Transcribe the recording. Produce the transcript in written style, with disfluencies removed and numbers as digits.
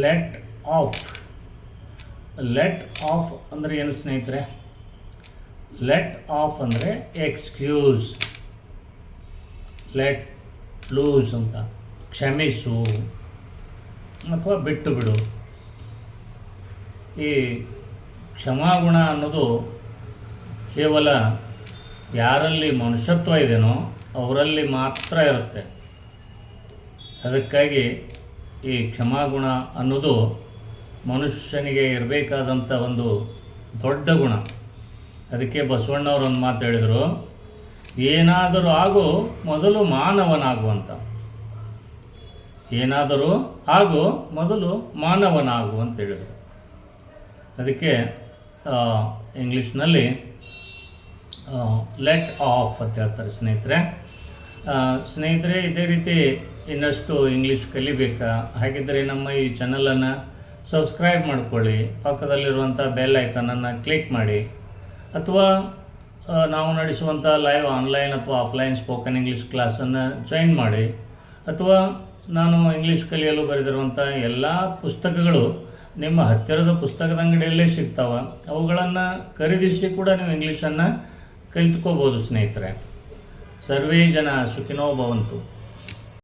Let of. Let of ಅಂದರೆ ಏನು ಸ್ನೇಹಿತರೆ? ಲೆಟ್ ಆಫ್ ಅಂದರೆ ಎಕ್ಸ್ಕ್ಯೂಸ್, ಲೆಟ್ ಲೂಸ್ ಅಂತ, ಕ್ಷಮಿಸು ಅಥವಾ ಬಿಟ್ಟು ಬಿಡು. ಈ ಕ್ಷಮಾಗುಣ ಅನ್ನೋದು ಕೇವಲ ಯಾರಲ್ಲಿ ಮನುಷ್ಯತ್ವ ಇದೆಯೋ ಅವರಲ್ಲಿ ಮಾತ್ರ ಇರುತ್ತೆ. ಅದಕ್ಕಾಗಿ ಈ ಕ್ಷಮಾಗುಣ ಅನ್ನೋದು ಮನುಷ್ಯನಿಗೆ ಇರಬೇಕಾದಂಥ ಒಂದು ದೊಡ್ಡ ಗುಣ. ಅದಕ್ಕೆ ಬಸವಣ್ಣವ್ರು ಒಂದು ಮಾತು ಹೇಳಿದರು, ಏನಾದರೂ ಆಗು ಮೊದಲು ಮಾನವನಾಗುವಂತ. ಏನಾದರೂ ಆಗು ಮೊದಲು ಮಾನವನಾಗು ಅಂತ ಹೇಳಿದರು. ಅದಕ್ಕೆ ಇಂಗ್ಲೀಷ್ನಲ್ಲಿ ಲೆಟ್ ಆಫ್ ಅಂತ ಹೇಳ್ತಾರೆ ಸ್ನೇಹಿತರೆ. ಸ್ನೇಹಿತರೆ, ಇದೇ ರೀತಿ ಇನ್ನಷ್ಟು ಇಂಗ್ಲೀಷ್ ಕಲಿಬೇಕಾ? ಹಾಗಿದ್ದರೆ ನಮ್ಮ ಈ ಚಾನಲನ್ನು ಸಬ್ಸ್ಕ್ರೈಬ್ ಮಾಡ್ಕೊಳ್ಳಿ, ಪಕ್ಕದಲ್ಲಿರುವಂಥ ಬೆಲ್ ಐಕನನ್ನು ಕ್ಲಿಕ್ ಮಾಡಿ, ಅಥವಾ ನಾವು ನಡೆಸುವಂಥ ಲೈವ್ ಆನ್ಲೈನ್ ಅಥವಾ ಆಫ್ಲೈನ್ ಸ್ಪೋಕನ್ ಇಂಗ್ಲೀಷ್ ಕ್ಲಾಸನ್ನು ಜಾಯಿನ್ ಮಾಡಿ, ಅಥವಾ ನಾನು ಇಂಗ್ಲೀಷ್ ಕಲಿಯಲು ಬರೆದಿರುವಂಥ ಎಲ್ಲ ಪುಸ್ತಕಗಳು ನಿಮ್ಮ ಹತ್ತಿರದ ಪುಸ್ತಕದ ಅಂಗಡಿಯಲ್ಲೇ ಸಿಗ್ತಾವೆ. ಅವುಗಳನ್ನು ಖರೀದಿಸಿ ಕೂಡ ನೀವು ಇಂಗ್ಲೀಷನ್ನು ಕಲಿತ್ಕೋಬೋದು ಸ್ನೇಹಿತರೆ. ಸರ್ವೇ ಜನ ಸುಖಿನೋ ಭವಂತು.